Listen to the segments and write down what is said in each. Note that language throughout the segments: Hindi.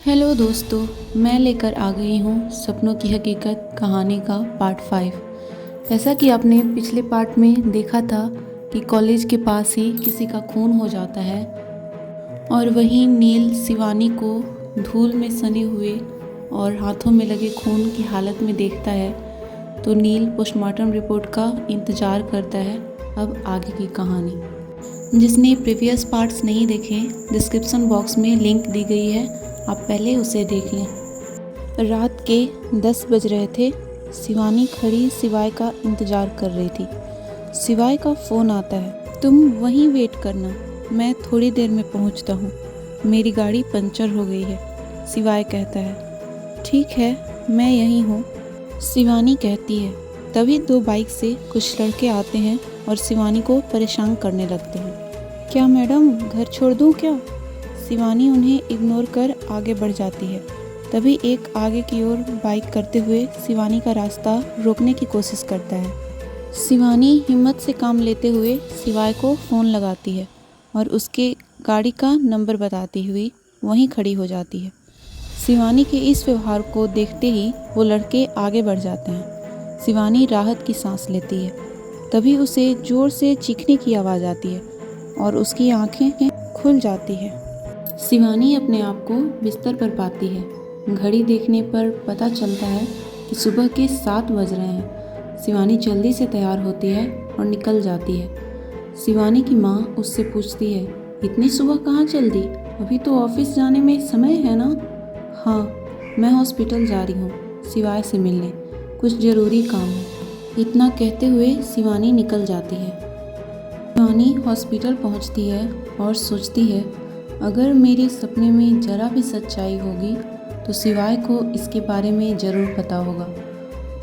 हेलो दोस्तों, मैं लेकर आ गई हूँ सपनों की हकीकत कहानी का पार्ट 5। जैसा कि आपने पिछले पार्ट में देखा था कि कॉलेज के पास ही किसी का खून हो जाता है और वहीं नील शिवानी को धूल में सने हुए और हाथों में लगे खून की हालत में देखता है, तो नील पोस्टमार्टम रिपोर्ट का इंतज़ार करता है। अब आगे की कहानी, जिसने प्रीवियस पार्ट्स नहीं देखे, डिस्क्रिप्शन बॉक्स में लिंक दी गई है, आप पहले उसे देख लें। रात के 10 बज रहे थे। शिवानी खड़ी शिवाय का इंतज़ार कर रही थी। शिवाय का फ़ोन आता है, तुम वहीं वेट करना, मैं थोड़ी देर में पहुंचता हूं, मेरी गाड़ी पंचर हो गई है। शिवाय कहता है, ठीक है, मैं यहीं हूं। शिवानी कहती है। तभी दो बाइक से कुछ लड़के आते हैं और शिवानी को परेशान करने लगते हैं। क्या मैडम, घर छोड़ दूं क्या? शिवानी उन्हें इग्नोर कर आगे बढ़ जाती है। तभी एक आगे की ओर बाइक करते हुए शिवानी का रास्ता रोकने की कोशिश करता है। शिवानी हिम्मत से काम लेते हुए शिवाय को फ़ोन लगाती है और उसके गाड़ी का नंबर बताती हुई वहीं खड़ी हो जाती है। शिवानी के इस व्यवहार को देखते ही वो लड़के आगे बढ़ जाते हैं। शिवानी राहत की सांस लेती है। तभी उसे ज़ोर से चीखने की आवाज़ आती है और उसकी आंखें खुल जाती है। शिवानी अपने आप को बिस्तर पर पाती है। घड़ी देखने पर पता चलता है कि सुबह के 7 बज रहे हैं। शिवानी जल्दी से तैयार होती है और निकल जाती है। शिवानी की माँ उससे पूछती है, इतनी सुबह कहाँ जल्दी? अभी तो ऑफिस जाने में समय है ना? हाँ, मैं हॉस्पिटल जा रही हूँ शिवाय से मिलने, कुछ ज़रूरी काम है। इतना कहते हुए शिवानी निकल जाती है। शिवानी हॉस्पिटल पहुँचती है और सोचती है, अगर मेरे सपने में ज़रा भी सच्चाई होगी तो शिवाय को इसके बारे में ज़रूर पता होगा।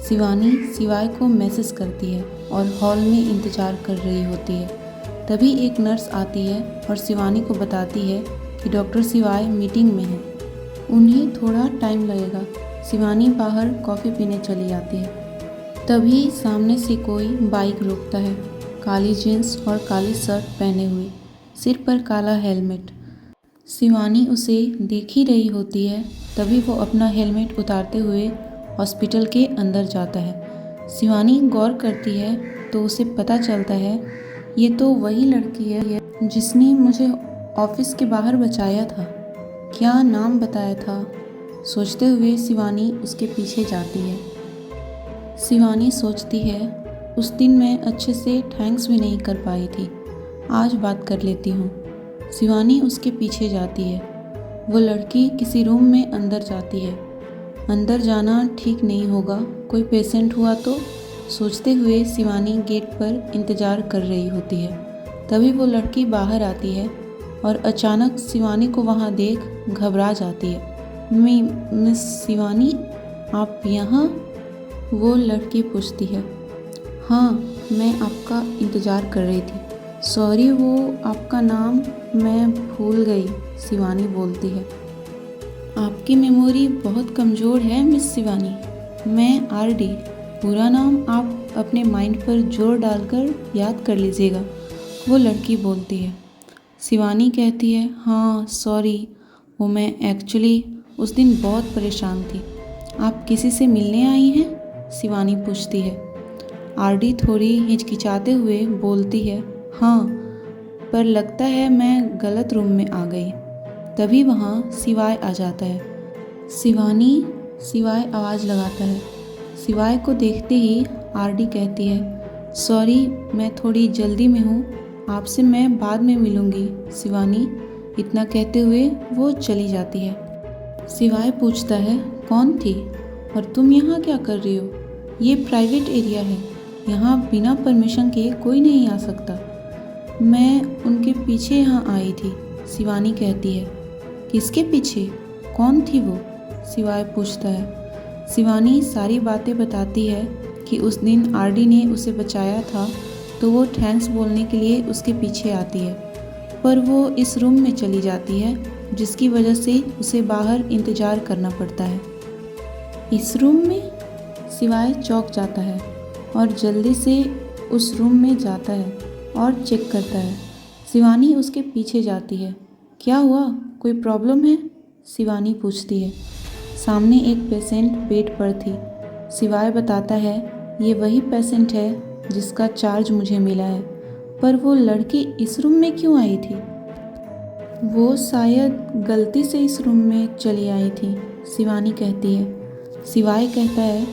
शिवानी शिवाय को मैसेज करती है और हॉल में इंतज़ार कर रही होती है। तभी एक नर्स आती है और शिवानी को बताती है कि डॉक्टर शिवाय मीटिंग में हैं, उन्हें थोड़ा टाइम लगेगा। शिवानी बाहर कॉफ़ी पीने चली जाती है। तभी सामने से कोई बाइक रोकता है, काली जीन्स और काली शर्ट पहने हुए, सिर पर काला हेलमेट। शिवानी उसे देख ही रही होती है। तभी वो अपना हेलमेट उतारते हुए हॉस्पिटल के अंदर जाता है। शिवानी गौर करती है तो उसे पता चलता है, ये तो वही लड़की है जिसने मुझे ऑफिस के बाहर बचाया था। क्या नाम बताया था? सोचते हुए शिवानी उसके पीछे जाती है। शिवानी सोचती है, उस दिन मैं अच्छे से थैंक्स भी नहीं कर पाई थी, आज बात कर लेती हूँ। शिवानी उसके पीछे जाती है। वो लड़की किसी रूम में अंदर जाती है। अंदर जाना ठीक नहीं होगा, कोई पेशेंट हुआ तो, सोचते हुए शिवानी गेट पर इंतज़ार कर रही होती है। तभी वो लड़की बाहर आती है और अचानक शिवानी को वहाँ देख घबरा जाती है। मिस शिवानी, आप यहाँ? वो लड़की पूछती है। हाँ, मैं आपका इंतज़ार कर रही थी। सॉरी, वो आपका नाम मैं भूल गई, शिवानी बोलती है। आपकी मेमोरी बहुत कमज़ोर है मिस शिवानी। मैं आरडी, पूरा नाम आप अपने माइंड पर जोर डालकर याद कर लीजिएगा, वो लड़की बोलती है। शिवानी कहती है, हाँ सॉरी, वो मैं एक्चुअली उस दिन बहुत परेशान थी। आप किसी से मिलने आई हैं? शिवानी पूछती है। आरडी थोड़ी हिचकिचाते हुए बोलती है, हाँ, पर लगता है मैं गलत रूम में आ गई। तभी वहाँ शिवाय आ जाता है। शिवाय आवाज़ लगाता है। शिवाय को देखते ही आरडी कहती है, सॉरी, मैं थोड़ी जल्दी में हूँ, आपसे मैं बाद में मिलूँगी शिवानी। इतना कहते हुए वो चली जाती है। शिवाय पूछता है, कौन थी और तुम यहाँ क्या कर रही हो? ये प्राइवेट एरिया है, यहाँ बिना परमिशन के कोई नहीं आ सकता। मैं उनके पीछे यहाँ आई थी, शिवानी कहती है। किसके पीछे? कौन थी वो? शिवाय पूछता है। शिवानी सारी बातें बताती है कि उस दिन आरडी ने उसे बचाया था तो वो थैंक्स बोलने के लिए उसके पीछे आती है, पर वो इस रूम में चली जाती है जिसकी वजह से उसे बाहर इंतज़ार करना पड़ता है। इस रूम में? शिवाय चौंक जाता है और जल्दी से उस रूम में जाता है और चेक करता है। शिवानी उसके पीछे जाती है। क्या हुआ, कोई प्रॉब्लम है? शिवानी पूछती है। सामने एक पेशेंट बेड पर थी। शिवाय बताता है, ये वही पेशेंट है जिसका चार्ज मुझे मिला है, पर वो लड़की इस रूम में क्यों आई थी? वो शायद गलती से इस रूम में चली आई थी, शिवानी कहती है। शिवाय कहता है,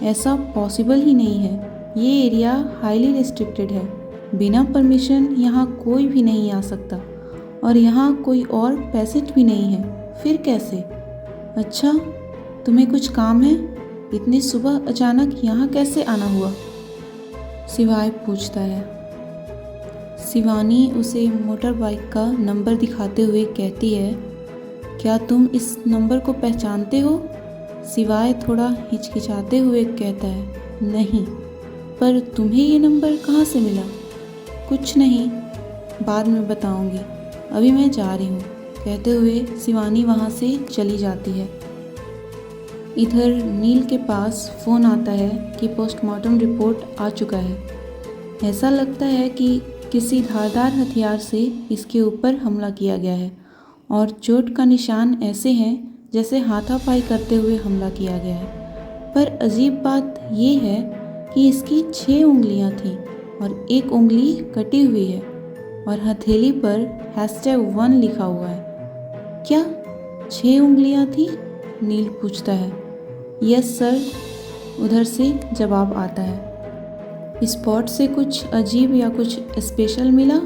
ऐसा पॉसिबल ही नहीं है, ये एरिया हाईली रिस्ट्रिक्टेड है, बिना परमिशन यहाँ कोई भी नहीं आ सकता, और यहाँ कोई और पेशेंट भी नहीं है, फिर कैसे? अच्छा, तुम्हें कुछ काम है? इतनी सुबह अचानक यहाँ कैसे आना हुआ? शिवाय पूछता है। शिवानी उसे मोटर बाइक का नंबर दिखाते हुए कहती है, क्या तुम इस नंबर को पहचानते हो? शिवाय थोड़ा हिचकिचाते हुए कहता है, नहीं, पर तुम्हें ये नंबर कहाँ से मिला? कुछ नहीं, बाद में बताऊंगी, अभी मैं जा रही हूँ, कहते हुए शिवानी वहाँ से चली जाती है। इधर नील के पास फ़ोन आता है कि पोस्टमार्टम रिपोर्ट आ चुका है। ऐसा लगता है कि किसी धारदार हथियार से इसके ऊपर हमला किया गया है और चोट का निशान ऐसे हैं जैसे हाथापाई करते हुए हमला किया गया है। पर अजीब बात ये है कि इसकी 6 उंगलियां थीं और एक उंगली कटी हुई है और हथेली पर #1 लिखा हुआ है। क्या 6 उंगलियां थीं? नील पूछता है। यस सर, उधर से जवाब आता है। स्पॉट से कुछ अजीब या कुछ स्पेशल मिला?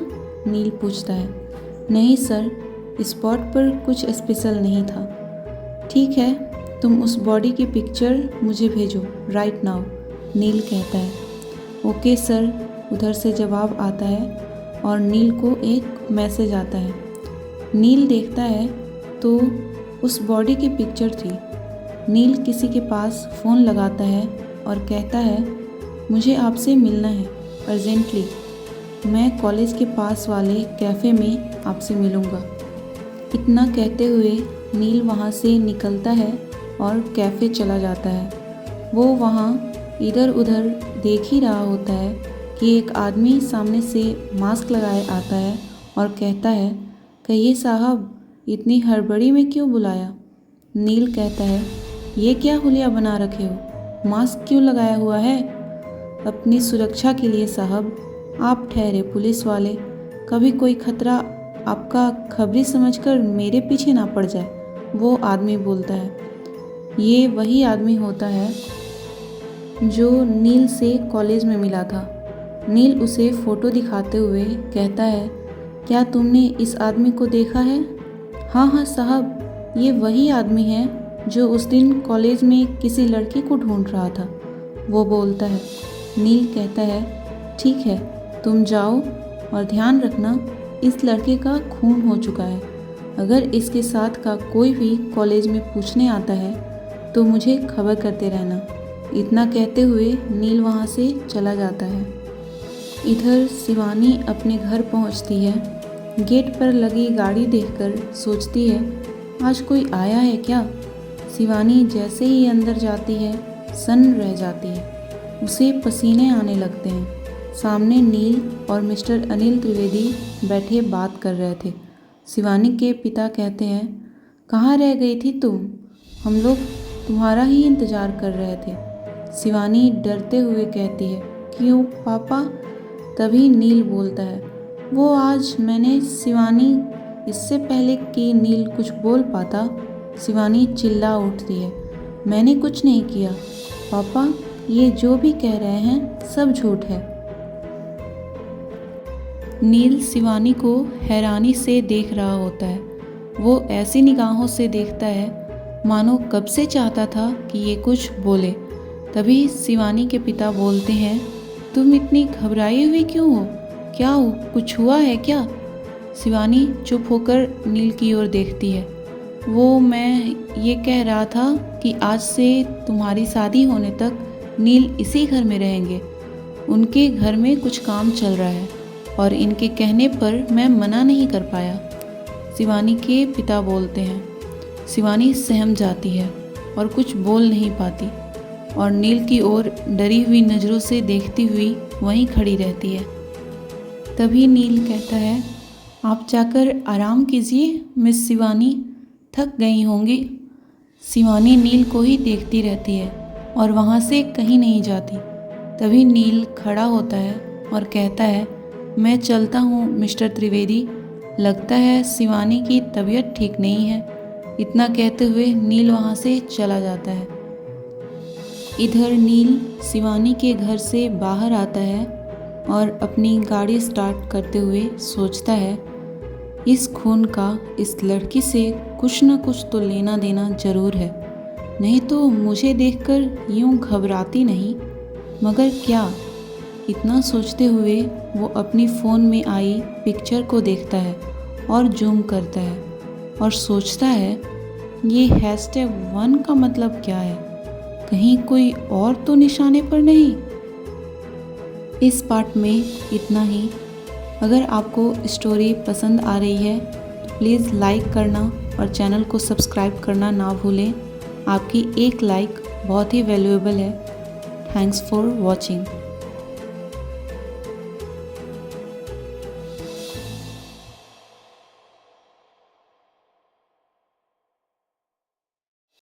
नील पूछता है। नहीं सर, स्पॉट पर कुछ स्पेशल नहीं था। ठीक है, तुम उस बॉडी की पिक्चर मुझे भेजो राइट नाउ, नील कहता है। ओके सर, उधर से जवाब आता है और नील को एक मैसेज आता है। नील देखता है तो उस बॉडी की पिक्चर थी। नील किसी के पास फ़ोन लगाता है और कहता है, मुझे आपसे मिलना है अर्जेंटली, मैं कॉलेज के पास वाले कैफ़े में आपसे मिलूँगा। इतना कहते हुए नील वहाँ से निकलता है और कैफ़े चला जाता है। वो वहाँ इधर उधर देख ही रहा होता है कि एक आदमी सामने से मास्क लगाए आता है और कहता है, कहिए साहब, इतनी हड़बड़ी में क्यों बुलाया? नील कहता है, ये क्या हुलिया बना रखे हो, मास्क क्यों लगाया हुआ है? अपनी सुरक्षा के लिए साहब। आप ठहरे पुलिस वाले, कभी कोई खतरा आपका खबरी समझकर मेरे पीछे ना पड़ जाए, वो आदमी बोलता है। ये वही आदमी होता है जो नील से कॉलेज में मिला था। नील उसे फ़ोटो दिखाते हुए कहता है, क्या तुमने इस आदमी को देखा है? हाँ साहब, ये वही आदमी है जो उस दिन कॉलेज में किसी लड़की को ढूंढ रहा था, वो बोलता है। नील कहता है, ठीक है, तुम जाओ और ध्यान रखना, इस लड़के का खून हो चुका है। अगर इसके साथ का कोई भी कॉलेज में पूछने आता है तो मुझे खबर करते रहना। इतना कहते हुए नील वहाँ से चला जाता है। इधर शिवानी अपने घर पहुँचती है। गेट पर लगी गाड़ी देखकर सोचती है, आज कोई आया है क्या? शिवानी जैसे ही अंदर जाती है सन्न रह जाती है, उसे पसीने आने लगते हैं। सामने नील और मिस्टर अनिल त्रिवेदी बैठे बात कर रहे थे। शिवानी के पिता कहते हैं, कहाँ रह गई थी तुम? हम लोग तुम्हारा ही इंतज़ार कर रहे थे। शिवानी डरते हुए कहती है, क्यों पापा? तभी नील बोलता है, वो आज मैंने शिवानी, इससे पहले कि नील कुछ बोल पाता शिवानी चिल्ला उठती है, मैंने कुछ नहीं किया पापा, ये जो भी कह रहे हैं सब झूठ है। नील शिवानी को हैरानी से देख रहा होता है। वो ऐसी निगाहों से देखता है मानो कब से चाहता था कि ये कुछ बोले। तभी शिवानी के पिता बोलते हैं, तुम इतनी घबराई हुई क्यों हो? क्या हो, कुछ हुआ है क्या? शिवानी चुप होकर नील की ओर देखती है। वो मैं ये कह रहा था कि आज से तुम्हारी शादी होने तक नील इसी घर में रहेंगे। उनके घर में कुछ काम चल रहा है और इनके कहने पर मैं मना नहीं कर पाया, शिवानी के पिता बोलते हैं। शिवानी सहम जाती है और कुछ बोल नहीं पाती और नील की ओर डरी हुई नज़रों से देखती हुई वहीं खड़ी रहती है। तभी नील कहता है, आप जाकर आराम कीजिए मिस शिवानी, थक गई होंगी। शिवानी नील को ही देखती रहती है और वहाँ से कहीं नहीं जाती। तभी नील खड़ा होता है और कहता है, मैं चलता हूँ मिस्टर त्रिवेदी, लगता है शिवानी की तबीयत ठीक नहीं है। इतना कहते हुए नील वहाँ से चला जाता है। इधर नील शिवानी के घर से बाहर आता है और अपनी गाड़ी स्टार्ट करते हुए सोचता है, इस खून का इस लड़की से कुछ न कुछ तो लेना देना ज़रूर है, नहीं तो मुझे देखकर यूं घबराती नहीं। मगर क्या? इतना सोचते हुए वो अपनी फ़ोन में आई पिक्चर को देखता है और जूम करता है और सोचता है, ये #1 का मतलब क्या है? कहीं कोई और तो निशाने पर नहीं। इस पार्ट में इतना ही। अगर आपको स्टोरी पसंद आ रही है तो प्लीज़ लाइक करना और चैनल को सब्सक्राइब करना ना भूलें। आपकी एक लाइक बहुत ही वैल्यूएबल है। Thanks for watching.